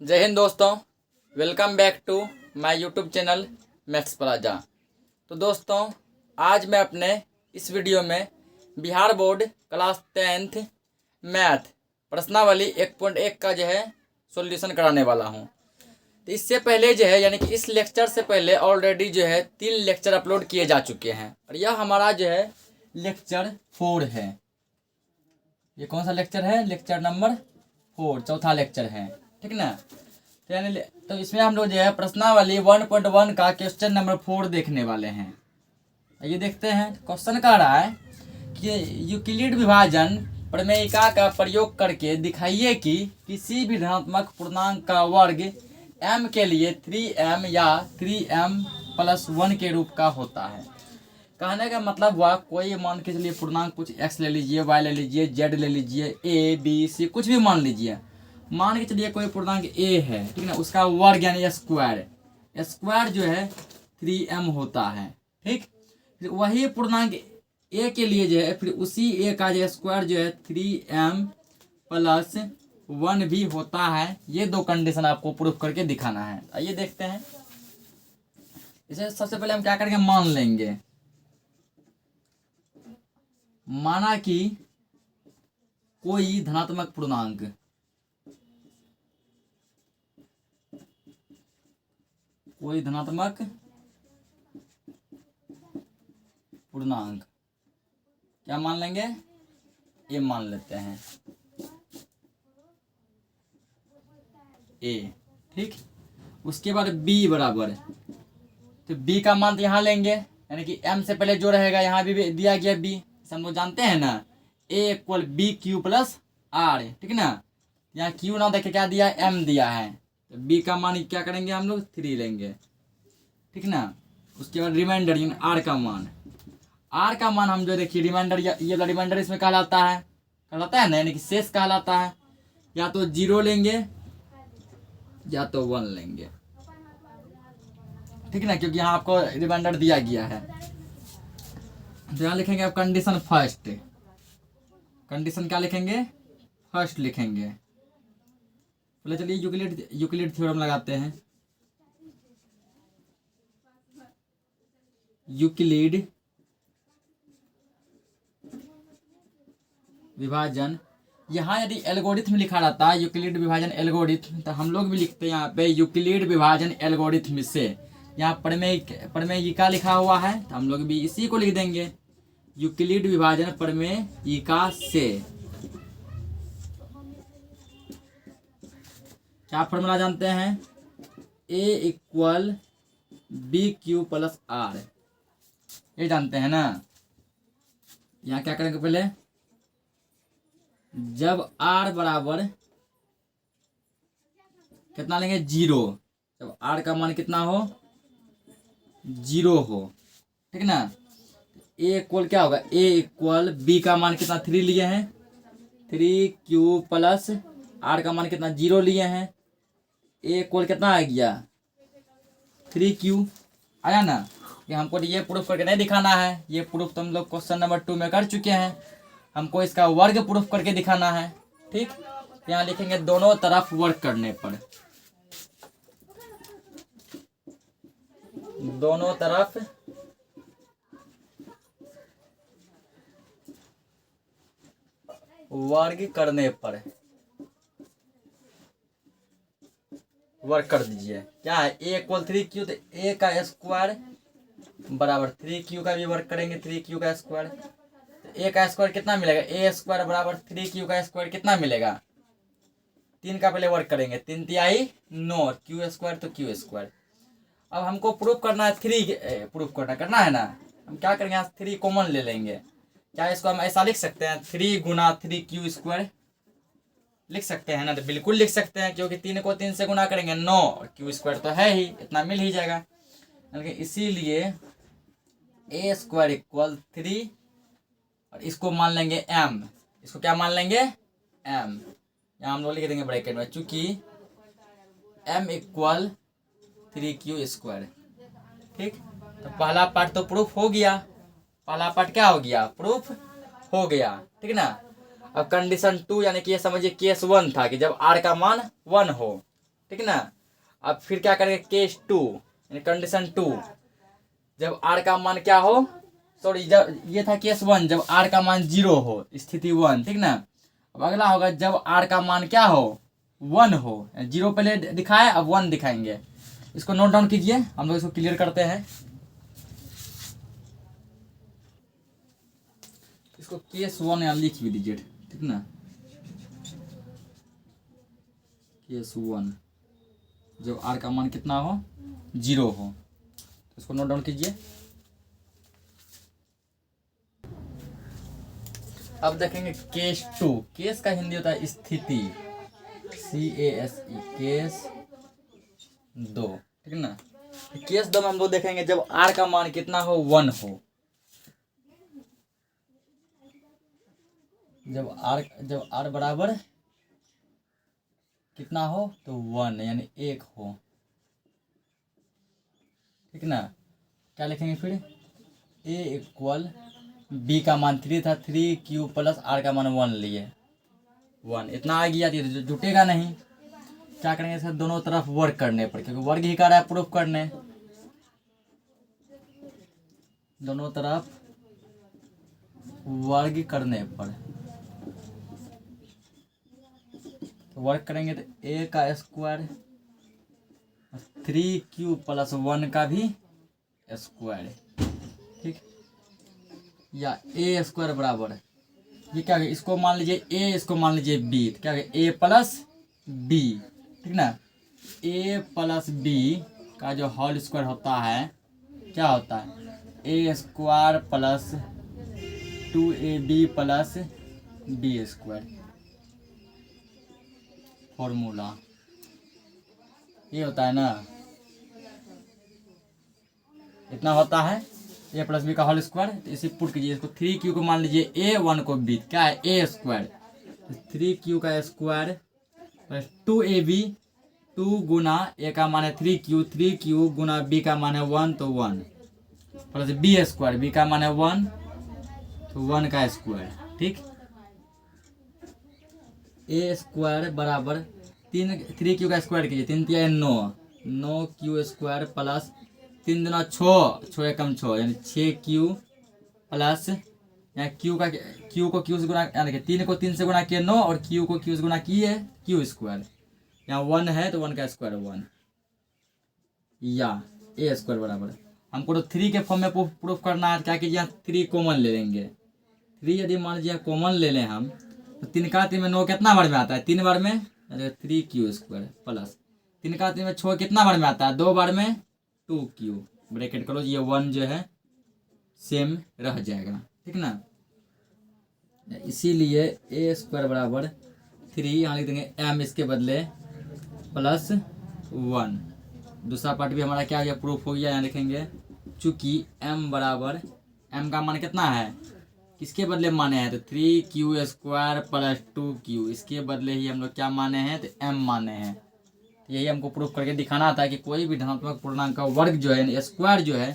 जय हिंद दोस्तों, welcome back to my YouTube channel maths plaza. तो दोस्तों, आज मैं अपने इस वीडियो में Bihar board class 10th math प्रश्नावली 1.1 का जो है सॉल्यूशन कराने वाला हूं। तो इससे पहले जो है यानी कि इस लेक्चर से पहले ऑलरेडी जो है 3 लेक्चर अपलोड किए जा चुके हैं और यह हमारा जो है लेक्चर 4 है। ये कौन सा लेक्चर है? लेक्चर नंबर 4, चौथा लेक्चर है, ठीक ना। तो इसमें हम लोग जो है प्रश्नावली 1.1 का क्वेश्चन नंबर 4 देखने वाले हैं। ये देखते हैं, क्वेश्चन कह रहा है कि यूक्लिड विभाजन प्रमेयिका का प्रयोग करके दिखाइए कि किसी भी धनात्मक पूर्णांक का वर्ग m के लिए 3m या 3m+1 के रूप का होता है। कहने का मतलब हुआ कोई मान के चलिए पूर्णांक कुछ x ले लीजिए, y ले लीजिए, z ले लीजिए, a b c कुछ भी मान लीजिए। मान के चलिए कोई पूर्णांक a है, ठीक है ना, उसका वर्ग यानी स्क्वायर जो है 3m होता है, ठीक। फिर वही पूर्णांक a के लिए जो है फिर उसी a का जो स्क्वायर जो है 3m+1 भी होता है। ये दो कंडीशन आपको प्रूफ करके दिखाना है। आइए देखते हैं। इसे सबसे पहले हम क्या करेंगे, मान लेंगे। माना कि कोई धनात्मक पूर्णांक क्या मान लेंगे? ए मान लेते हैं, ए, ठीक। उसके बाद बी बराबर, तो बी का मान यहाँ लेंगे यानी कि m से पहले जो रहेगा यहाँ भी दिया गया b, हम लोग जानते हैं ना, a = b^r, ठीक ना। यहाँ q ना देखे क्या दिया, m दिया है, तो b का मान क्या करेंगे हम लोग 3 लेंगे, ठीक ना। उसके बाद रिमाइंडर यानी r का मान हम जो देखिए रिमाइंडर, ये रिमाइंडर इसमें कहलाता है ना, यानी कि शेष कहलाता है। या तो 0 लेंगे या तो 1 लेंगे, ठीक ना, क्योंकि यहाँ आपको रिमाइंडर दिया गया है। तो यहाँ लिखेंगे आप कंडीशन फर्स्ट, कंडीशन क्या लिखेंगे, फर्स्ट लिखेंगे। पहले चलिए यूक्लिड थ्योरम लगाते हैं। यूक्लिड विभाजन, यहाँ यदि एल्गोरिथम लिखा रहता है यूक्लिड विभाजन एल्गोरिथम, तो हम लोग भी लिखते हैं यहाँ पे यूक्लिड विभाजन एल्गोरिथम से। यहाँ प्रमेयिका लिखा हुआ है तो हम लोग भी इसी को लिख देंगे, यूक्लिड विभाजन प्रमेयिका से। क्या फॉर्मूला जानते हैं? a = b^r, ये जानते हैं ना। यहाँ क्या करेंगे, पहले जब r बराबर कितना लेंगे, 0, जब r का मान कितना हो, 0 हो, ठीक ना। a = क्या होगा, a = b का मान कितना 3 लिए हैं, 3q प्लस r का मान कितना 0 लिए हैं, a = कितना आ गया 3q, आया ना। कि हमको ये प्रूफ करके नहीं दिखाना है, ये प्रूफ तो हम लोग क्वेश्चन नंबर 2 में कर चुके हैं। हमको इसका वर्ग प्रूफ करके दिखाना है, ठीक। यहाँ लिखेंगे दोनों तरफ वर्क करने पर, दोनों तरफ वर्ग करने पर वर्क कर दीजिए। क्या है, a = 3q, तो a का स्क्वायर बराबर 3q का भी वर्क करेंगे, 3q का स्क्वायर, तो a का स्क्वायर कितना मिलेगा, a² बराबर 3q का स्क्वायर कितना मिलेगा, 3 का पहले वर्क करेंगे, 3 तिहाई 9, q² तो q²। अब हमको प्रूफ करना है 3, प्रूफ करना है ना। हम क्या करेंगे, यहाँ 3 कॉमन ले लेंगे। क्या इसको हम ऐसा लिख सकते हैं, 3 × 3q² लिख सकते हैं ना? तो बिल्कुल लिख सकते हैं, क्योंकि 3 को 3 से गुना करेंगे 9 और q² तो है ही, इतना मिल ही जाएगा। इसीलिए a² = 3 और इसको मान लेंगे m, इसको क्या मान लेंगे, m। यहाँ हम लोग लिख देंगे ब्रैकेट में, चूंकि m = 3q², ठीक। तो पहला पार्ट तो प्रूफ हो गया, पहला पार्ट क्या हो गया, प्रूफ हो गया, ठीक ना। अब कंडीशन 2 यानी कि ये समझिए केस 1 था कि जब r का मान 1 हो, ठीक ना। अब फिर क्या करेंगे, केस 2 यानी कंडीशन 2, जब आर का मान क्या हो, सॉरी जब ये था केस 1, जब आर का मान 0 हो, स्थिति 1, ठीक ना। अब अगला होगा जब आर का मान क्या हो, 1 हो। 0 पहले दिखाए, अब 1 दिखाएंगे। इसको नोट डाउन कीजिए, हम लोग इसको क्लियर करते हैं। इसको केस 1 यहाँ लिख भी दीजिए, ठीक ना। केस 1 जब आर का मान कितना हो, 0 हो, तो इसको नोट डाउन कीजिए। अब देखेंगे केस 2। केस का हिंदी होता है स्थिति, CASE, केस 2, ठीक है ना। केस 2 में हम लोग देखेंगे जब आर का मान कितना हो, 1 हो। जब आर बराबर कितना हो, तो 1 यानी 1 हो, ठीक ना। क्या लिखेंगे फिर, A इक्वल बी का मान 3 था, 3Q प्लस आर का मान 1 लिए, 1 इतना आ गया, तो जुटेगा नहीं। क्या करेंगे सर, दोनों तरफ वर्क करने पर, क्योंकि वर्क ही कर रहा है प्रूफ करने, दोनों तरफ वर्ग करने पर तो वर्क करेंगे तो A का स्क्वायर 3Q प्लस 1 का भी स्क्वायर, ठीक। या A स्क्वायर बराबर, ये क्या है, इसको मान लीजिए A, इसको मान लीजिए B, तो क्या है A प्लस B, ठीक ना। A प्लस B का जो होल स्क्वायर होता है, क्या होता है, A square plus 2AB plus B square, formula ये होता है ना, इतना होता है A प्लस बी का होल स्क्वायर। तो इसे पुट कीजिए, इसको 3Q को मान लीजिए A, 1 को B, क्या है A स्क्वायर, 3Q का square plus 2AB, 2 Guna A का मान है 3Q, 3Q गुना B का मान है 1, तो 1 प्लस B स्क्वायर, B का मान है 1, तो 1 का स्क्वायर, ठीक। A स्क्वायर बराबर 3Q का स्क्वायर कीजिए, 3 3 9, 9Q स्क्वायर प्लस 3 दूना 6, 6 एकम 6 यानी 6Q प्लस, यहाँ Q को Q से गुना, यानी 3 को 3 से गुना किए 9, और Q को Q से गुना किए Q स्क्वायर, यहाँ 1 है तो 1 का स्क्वायर 1, या A स्क्वायर बराबर, हमको तो 3 के फॉर्म में प्रूफ करना है। क्या कीजिए, यहाँ 3 कॉमन ले लेंगे, 3 यदि मान लीजिए कॉमन ले लें हम, तो 3 का 3 में 9 कितना बार में आता है, 3 बार में, 3Q स्क्वायर प्लस 3 का 3 में 6 कितना बार में आता है, 2 बार में, 2Q ब्रैकेट करो, ये 1 जो है सेम रह जाएगा, ठीक ना। इसीलिए A स्क्वायर बराबर 3, यहाँ लिख देंगे M इसके बदले प्लस 1। दूसरा पार्ट भी हमारा क्या हो गया, प्रूफ हो गया। यहाँ लिखेंगे चूंकि M बराबर, M का मान कितना है, किसके बदले माने हैं, तो 3Q स्क्वायर प्लस 2Q, इसके बदले ही हम लोग क्या माने हैं, तो M माने हैं। यही हमको प्रूफ करके दिखाना था कि कोई भी धनात्मक पूर्णांक का वर्ग जो है, स्क्वायर जो है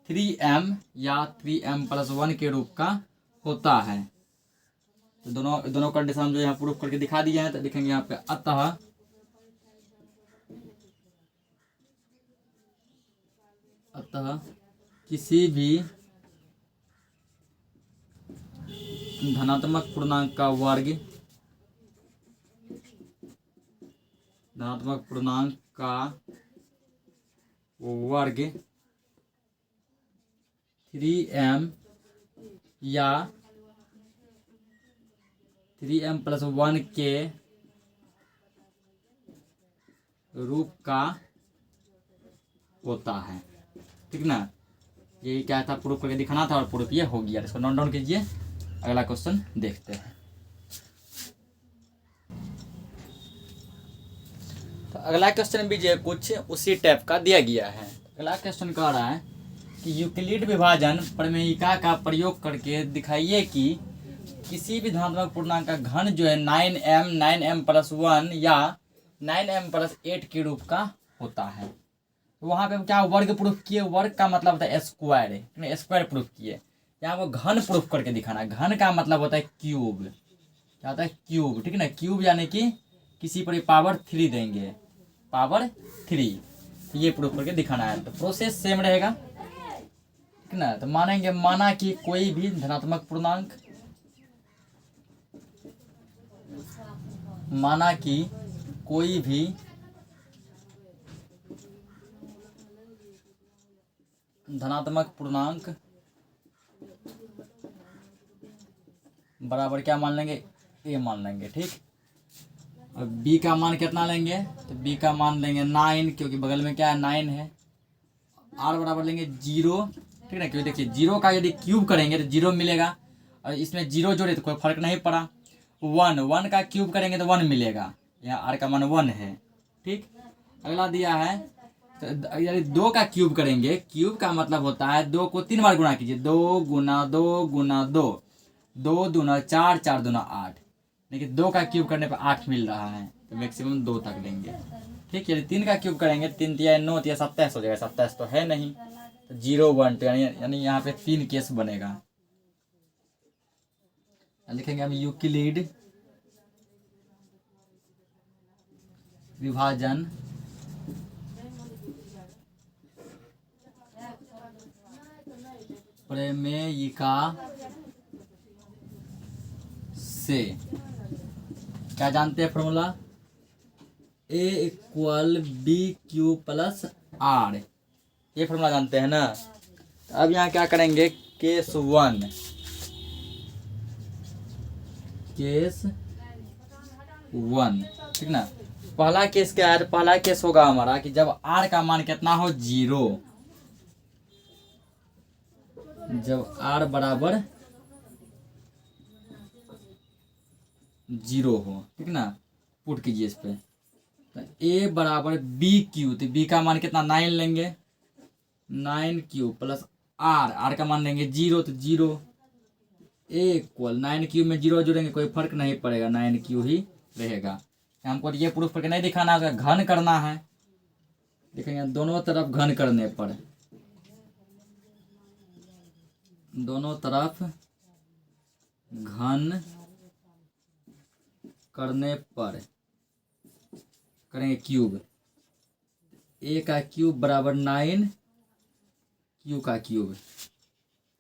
3M या 3M प्लस 1 के रूप का होता है। तो दोनों कंडीशन जो यहाँ प्रूफ करके दिखा दिए हैं, तो लिखेंगे यहाँ पे अतः किसी भी धनात्मक पूर्णांक का वर्ग, धनात्मक पूर्णांक का वर्ग 3M या 3M प्लस 1 के रूप का होता है, ठीक ना। यही क्या था, प्रूफ करके दिखाना था, और प्रूफ ये हो गया। इसको नोट डाउन कीजिए, अगला क्वेश्चन देखते हैं। तो अगला क्वेश्चन भी जो कुछ उसी टाइप का दिया गया है। अगला क्वेश्चन कह रहा है कि यूक्लिड विभाजन प्रमेयिका का प्रयोग करके दिखाइए कि किसी भी धनात्मक पूर्णांक का घन जो है 9M, 9M प्लस 1 या 9M प्लस 8 के रूप का होता है। तो वहाँ पे हम क्या वर्ग प्रूफ किए, वर्ग का मतलब होता है स्क्वायर, स्क्वायर प्रूफ किए। यहाँ वो घन प्रूफ करके दिखाना, घन का मतलब होता है क्यूब, क्या होता है क्यूब, ठीक है ना। क्यूब यानी कि किसी पर पावर 3 देंगे, पावर 3। ये प्रूफ करके दिखाना है। तो प्रोसेस सेम रहेगा, ठीक ना। तो मानेंगे माना कि कोई भी धनात्मक पूर्णांक, माना कि कोई भी धनात्मक पूर्णांक बराबर क्या मान लेंगे, ए मान लेंगे, ठीक। अब बी का मान कितना लेंगे, तो बी का मान लेंगे 9, क्योंकि बगल में क्या है 9 है। आर बराबर लेंगे 0, ठीक है, क्योंकि देखिए 0 का यदि क्यूब करेंगे तो 0 मिलेगा, और इसमें 0 जोड़े तो कोई फर्क नहीं पड़ा। 1 का क्यूब करेंगे तो 1 मिलेगा, यहाँ आर का मान 1 है, ठीक। अगला दिया है, तो यदि 2 का क्यूब करेंगे, क्यूब का मतलब होता है 2 को 3 बार गुणा कीजिए, 2 गुना 2 गुना 2, 2 दूना 4, 4 दूना 8। लेकिन 2 का क्यूब करने पर 8 मिल रहा है, तो मैक्सिमम 2 तक लेंगे, ठीक। यदि 3 का क्यूब करेंगे, 3 तिया 9 तिया 27 हो जाएगा, 27 तो है नहीं, तो 0 1 तो यानी यहाँ पे 3 केस बनेगा। लिखेंगे हम यूक्लिड विभाजन प्रमेयिका से क्या जानते हैं formula, A equal B Q plus R, ये फॉर्मूला जानते हैं ना। अब यहाँ क्या करेंगे, केस 1, ठीक ना। पहला केस क्या है, पहला केस होगा हमारा कि जब आर का मान कितना हो 0, जब आर बराबर 0 हो, ठीक ना। पुट कीजिए इस पे, तो ए बराबर बी क्यू, तो बी का मान कितना 9 लेंगे, 9 क्यू प्लस आर का मान लेंगे 0, तो 0 ए इक्वल 9 क्यू में 0 जोड़ेंगे कोई फर्क नहीं पड़ेगा, 9 क्यू ही रहेगा। हमको ये प्रूफ करके नहीं दिखाना है, घन करना है। देखेंगे दोनों तरफ घन करने पर, दोनों तरफ घन करने पर करेंगे क्यूब, ए का क्यूब बराबर 9 क्यू का क्यूब,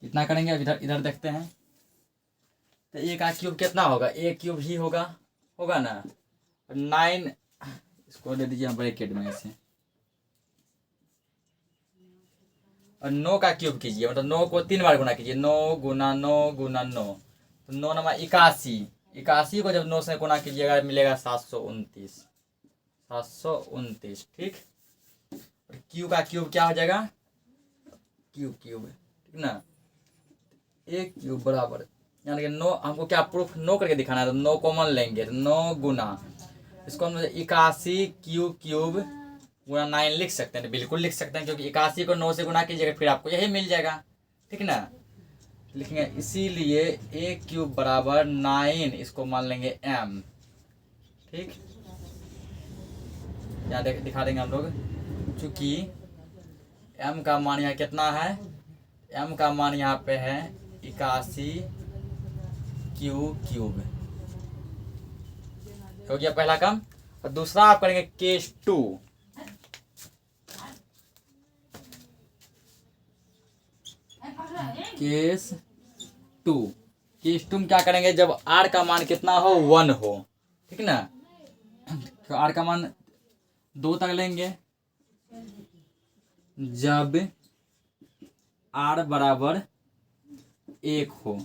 कितना करेंगे अब इधर देखते हैं। तो ए का क्यूब कितना होगा, ए क्यूब ही होगा ना, 9, इसको दे दीजिए ब्रैकेट में ऐसे, और 9 का क्यूब कीजिए, मतलब 9 को 3 बार गुना कीजिए, 9 गुना 9 गुना 9, तो 9 नमा 81, 81 को जब 9 से गुना कीजिएगा मिलेगा 729, 729, ठीक। और क्यू का क्यूब क्या हो जाएगा, क्यूब, ठीक ना। ए क्यूब बराबर, यानी कि 9, हमको क्या प्रूफ 9 करके दिखाना है, तो 9 कॉमन लेंगे, तो 9 गुना, इसको हम 81 क्यूब गुना 9 लिख सकते हैं, बिल्कुल लिख सकते हैं, क्योंकि 81 को 9 से गुना कीजिएगा फिर आपको यही मिल जाएगा, ठीक ना। लिखेंगे इसीलिए ए क्यूब बराबर 9, इसको मान लेंगे m, ठीक। यहाँ दिखा देंगे हम लोग, चूंकि m का मान यहाँ कितना है, m का मान यहाँ पे है 81 क्यूब, हो गया पहला काम। और दूसरा आप करेंगे केस 2, केस 2 में क्या करेंगे, जब आर का मान कितना हो 1 हो, ठीक ना। तो आर का मान 2 तक लेंगे, जब आर बराबर 1 हो।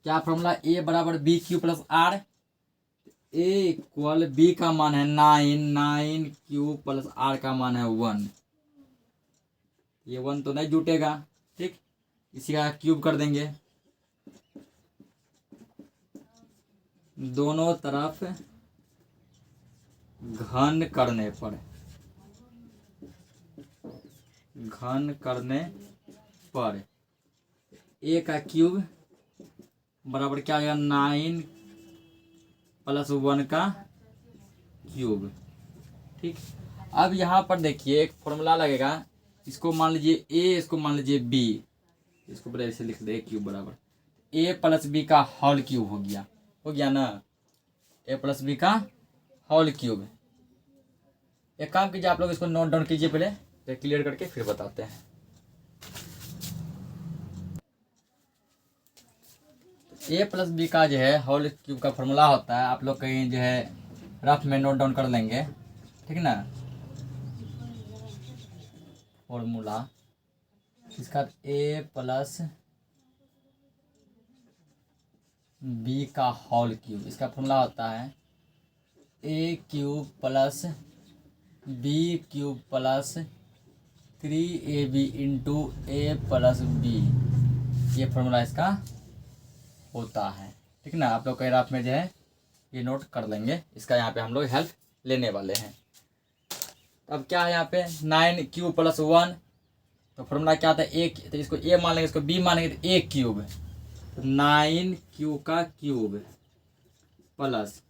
क्या फॉर्मूला, ए बराबर B Q plus R, A equal B का मान है 9 क्यू प्लस आर का मान है 1, ये 1 तो नहीं जुटेगा, ठीक। इसी का क्यूब कर देंगे, दोनों तरफ घन करने पर ए का क्यूब बराबर क्या आ गया 9 प्लस 1 का क्यूब, ठीक। अब यहाँ पर देखिए एक फॉर्मूला लगेगा, इसको मान लीजिए ए, इसको मान लीजिए बी, इसको पहले ऐसे लिख दे, क्यूब बराबर ए प्लस बी का होल क्यूब हो गया ना, ए प्लस बी का होल क्यूब। एक काम कीजिए, आप लोग इसको नोट डाउन कीजिए पहले, फिर क्लियर करके फिर बताते हैं। ए प्लस बी का जो है होल क्यूब का फॉर्मूला होता है, आप लोग कहीं जो है रफ में नोट डाउन कर लेंगे, ठीक ना। फॉर्मूला इसका ए प्लस बी का होल क्यूब, इसका फॉर्मूला होता है A cube plus B cube plus 3ab into A plus B, ये फॉर्मूला इसका होता है, ठीक ना। आप लोग कई रात में जो है ये नोट कर लेंगे, इसका यहाँ पे हम लोग हेल्प लेने वाले हैं। अब क्या है यहाँ पे 9 प्लस 1, तो फॉर्मूला क्या आता है ए, तो इसको ए मान लेंगे, इसको बी मानेंगे, तो ए क्यूब, तो 9 का क्यूब प्लस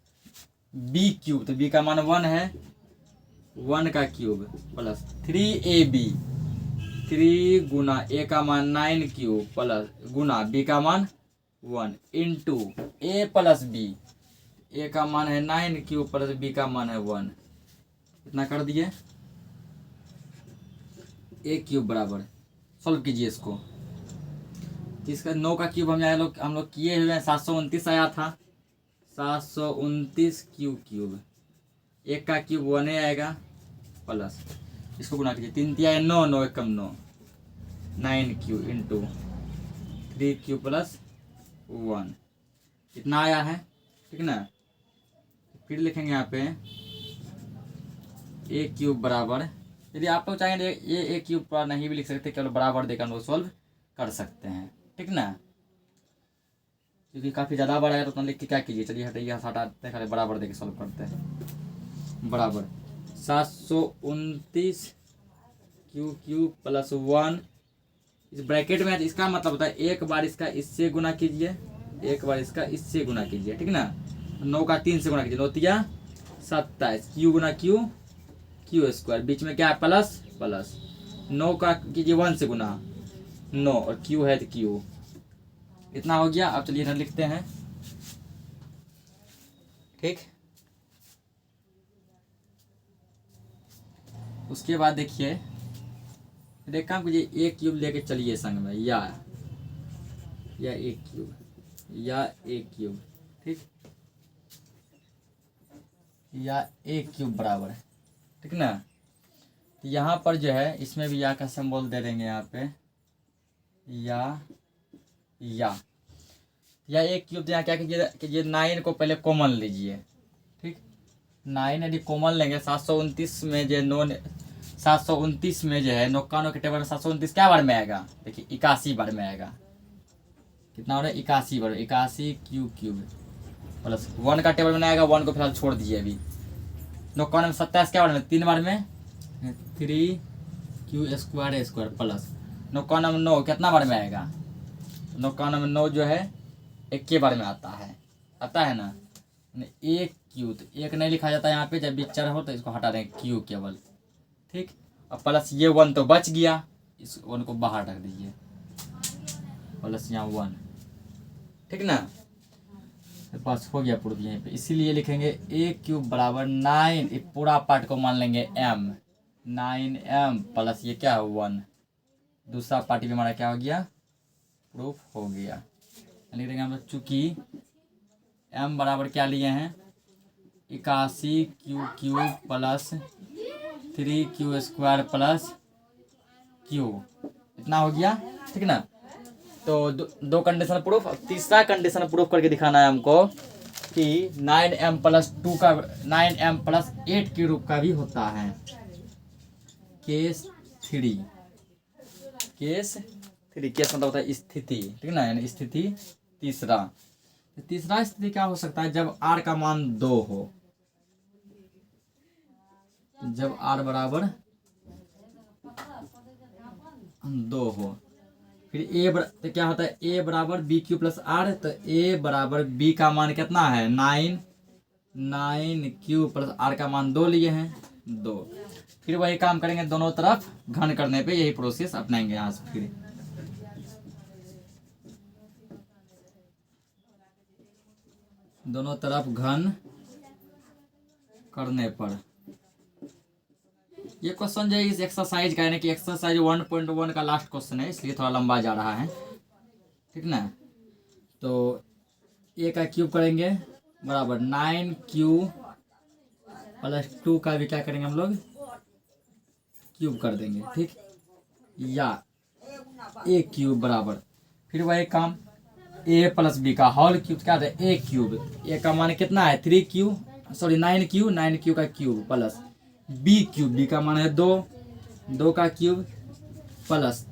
बी क्यूब, तो बी का मान 1 है, 1 का क्यूब प्लस 3ab, 3 गुना ए का मान 9 क्यूब प्लस गुना बी का मान 1 इंटू ए प्लस बी, ए का मान है 9 क्यूब प्लस बी का मान है 1, इतना कर दिए। ए क्यूब बराबर, सॉल्व कीजिए इसको, इसका 9 का क्यूब हम लोग किए हुए हैं, 729 आया था, 729 क्यूब, एक का क्यूब 1 आएगा प्लस, इसको गुना कीजिए, 3 तिया 9, 9 एकम 9, 9 क्यूब इंटू 3 क्यूब प्लस 1, इतना आया है, ठीक ना। फिर लिखेंगे यहाँ पे ए क्यूब बराबर, यदि आप लोग चाहेंगे ये ए क्यूब पर नहीं भी लिख सकते, केवल बराबर देकर हम लोग सॉल्व कर सकते हैं, ठीक ना। क्योंकि काफ़ी ज़्यादा बड़ा है तो उतना लिख के क्या कीजिए, चलिए हटाइए, हटाते खाली बराबर देके सॉल्व करते हैं। बराबर 729 क्यूब प्लस 1, इस ब्रैकेट में इसका मतलब होता है एक बार इसका इससे गुना कीजिए, एक बार इसका इससे गुना कीजिए, ठीक ना। 9 का 3 से गुना कीजिए, 9 तिया 27, क्यू गुना क्यू स्क्वायर, बीच में क्या है प्लस प्लस, 9 का कीजिए 1 से गुना 9, और क्यू है तो क्यू, इतना हो गया। अब चलिए इधर लिखते हैं, ठीक। उसके बाद देखिए, एक काम कीजिए, ए क्यूब लेके चलिए संग में, या ए क्यूब, ठीक, या ए क्यूब बराबर है, ठीक ना। तो यहाँ पर जो है इसमें भी या का सिंबल दे देंगे यहाँ पे, या ए क्यूब, तो यहाँ क्या कीजिए 9 को पहले कॉमन लीजिए, ठीक। 9 यदि कॉमन लेंगे, 729 में जो 729 में जो है 9 के टेबल में 729 क्या बार में आएगा, देखिए 81 बार में आएगा, कितना हो रहा है 81 बार, 81 क्यूब प्लस 1 का टेबल में आएगा, 1 को फिलहाल छोड़ दीजिए अभी। 9 में 27 क्या बार में, 3 बार में, 3 क्यू स्क्वायर प्लस 9 में 9 कितना बार में आएगा, 9 में 9 जो है 1 के बार में आता है ना। एक क्यू, तो एक नहीं लिखा जाता यहाँ पे, जब भी चर हो तो इसको हटा देंगे क्यू केवल, ठीक। अब प्लस ये 1 तो बच गया, इस 1 को बाहर रख दीजिए, प्लस यहाँ 1, ठीक ना। बस हो गया प्रूफ यहीं पे, इसीलिए लिखेंगे ए क्यूब बराबर 9, एक पूरा पार्ट को मान लेंगे m, 9m प्लस ये क्या है 1, दूसरा पार्ट भी हमारा क्या हो गया, प्रूफ हो गया। लिख देंगे हम लोग, चूँकि m बराबर क्या लिए हैं 81 cube plus 3 Q square plus Q, इतना हो गया, ठीक ना। तो दो कंडीशन प्रूफ, तीसरा कंडीशन प्रूफ करके दिखाना है हमको कि 9m प्लस 2 का 9m प्लस 8 के रूप का भी होता है, केस 3, केस मतलब होता है स्थिति, ठीक ना, यानी स्थिति तीसरा। तीसरा स्थिति क्या हो सकता है, जब r का मान 2 हो, जब r बराबर 2 हो, फिर तो क्या होता है a बराबर बी क्यू प्लस आर, तो a बराबर b का मान कितना है 9 क्यू प्लस r का मान 2 लिए हैं 2। फिर वही काम करेंगे, दोनों तरफ घन करने पे यही प्रोसेस अपनाएंगे यहाँ से, फिर दोनों तरफ घन करने पर। ये क्वेश्चन जो है इस एक्सरसाइज का, यानी कि एक्सरसाइज 1.1 का लास्ट क्वेश्चन है, इसलिए थोड़ा लंबा जा रहा है, ठीक ना। तो ए का क्यूब करेंगे बराबर 9q प्लस 2 का भी क्या करेंगे हम लोग, क्यूब कर देंगे, ठीक। या ए क्यूब बराबर फिर वही काम, ए प्लस बी का होल क्यूब क्या है, ए क्यूब। ए का मान कितना है 3q, सॉरी 9q का cube plus B cube, B का मान है 2 का क्यूब प्लस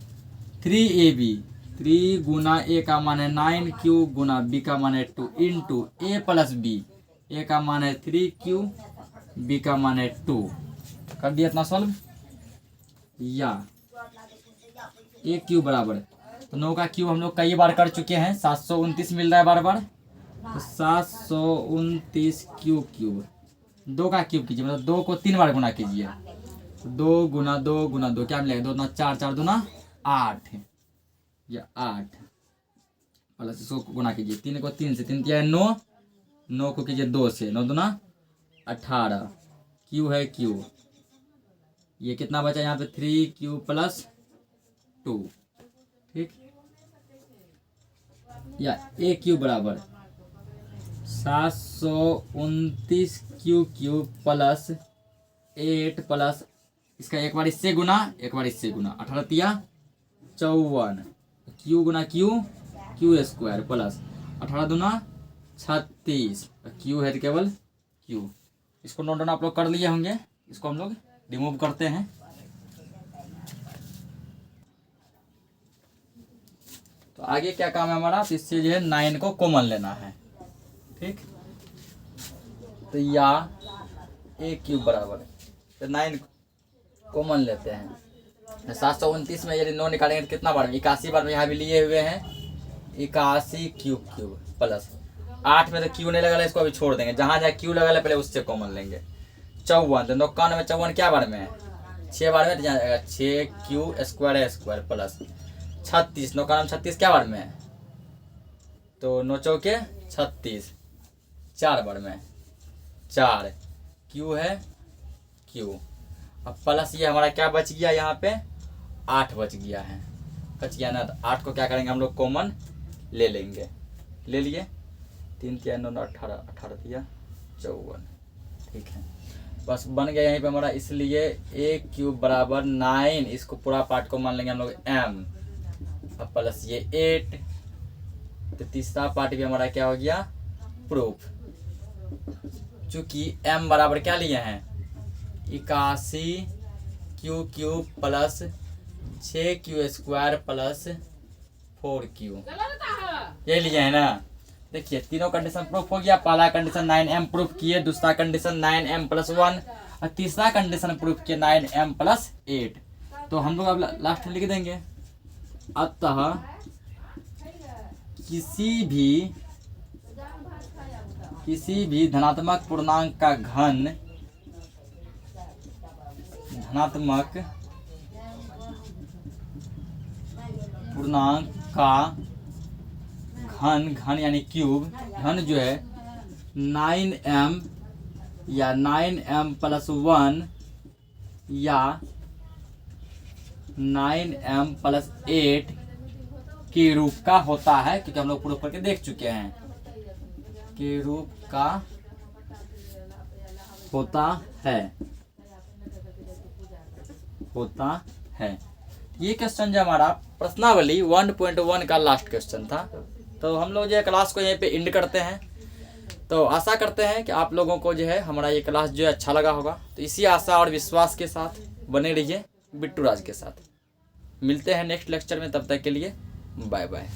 3ab, 3 गुना ए का मान है 9q गुना बी का मान है 2 इंटू ए प्लस बी, ए का मान है 3q, बी का मान है 2। कर दिया इतना सॉल्व। या ए क्यूब बराबर, तो 9 का क्यूब हम लोग कई बार कर चुके हैं, 729 मिल रहा है बार बार, तो 729 क्यूब 2 का क्यूब कीजिए, मतलब 2 को 3 बार गुना कीजिए, 2 गुना 2 गुना 2 क्या मिलेगा, 2 4 4 2 8, या 8 प्लस इसको गुना कीजिए, 3 को 3 से 3 किया है 9, 9 को कीजिए 2 से, 9 2 18, क्यू है क्यू, ये कितना बचा यहाँ पे 3q प्लस 2, ठीक। या ए क्यूब बराबर 729 क्यूब प्लस 8 प्लस इसका एक बार इससे गुना, एक बार इससे गुना, 18 तिया 54, क्यू गुना क्यू स्क्वायर प्लस 18 दूना 36, क्यू है केवल क्यू। इसको नोट डाउन आप लोग कर लिए होंगे, इसको हम लोग रिमूव करते हैं। तो आगे क्या काम है हमारा, तो इससे जो है 9 को कॉमन लेना है, ठीक। तो या ए क्यूब बराबर, तो 9 कॉमन लेते हैं, 729 में यदि 9 निकालेंगे तो कितना बार में, 81 बार में यहाँ भी लिए हुए हैं, 81 क्यूब प्लस 8 में तो क्यू नहीं लगा, इसको अभी छोड़ देंगे, जहाँ जहाँ क्यू लगा पहले उससे कॉमन लेंगे। 54, तो 99 में 54 क्या बार में है, 6 बार में, तो जहाँ जाएगा 6q स्क्वायर प्लस 36, 99 36 क्या बार में है, तो 9 चौके 36, 4 बार में 4, क्यू है क्यू। अब प्लस ये हमारा क्या बच गया, यहाँ पे 8 बच गया है, बच गया ना, तो 8 को क्या करेंगे हम लोग कॉमन ले लेंगे, ले लिए, 3 3 9 18, 18 3 54, ठीक है, बस बन गया यहीं पे हमारा। इसलिए ए क्यूब बराबर 9, इसको पूरा पार्ट को मान लेंगे हम लोग m, अब प्लस ये 8, तो तीसरा पार्ट भी हमारा क्या हो गया, प्रूफ। चूंकि m बराबर क्या लिए हैं 81 Q plus 6q square plus 4q, ये लिए है ना। देखिए तीनों कंडीशन प्रूफ हो गया, पहला कंडीशन 9m प्रूफ किए, दूसरा कंडीशन 9m प्लस 1, और तीसरा कंडीशन प्रूफ किए 9m प्लस 8। तो हम लोग अब लास्ट में लिख देंगे, अतः किसी भी धनात्मक पूर्णांक का घन, धनात्मक पूर्णांक का घन यानी क्यूब, घन जो है 9m या 9m प्लस 1 या 9m प्लस 8 के रूप का होता है, क्योंकि हम लोग प्रूफ करके देख चुके हैं, के रूप का होता है। ये क्वेश्चन जो हमारा प्रश्नावली 1.1 का लास्ट क्वेश्चन था। तो हम लोग जो है क्लास को यहीं पे एंड करते हैं। तो आशा करते हैं कि आप लोगों को जो है हमारा ये क्लास जो है अच्छा लगा होगा। तो इसी आशा और विश्वास के साथ बने रहिए बिट्टू राज के साथ। मिलते हैं नेक्स्ट लेक्चर में, तब तक के लिए बाय बाय।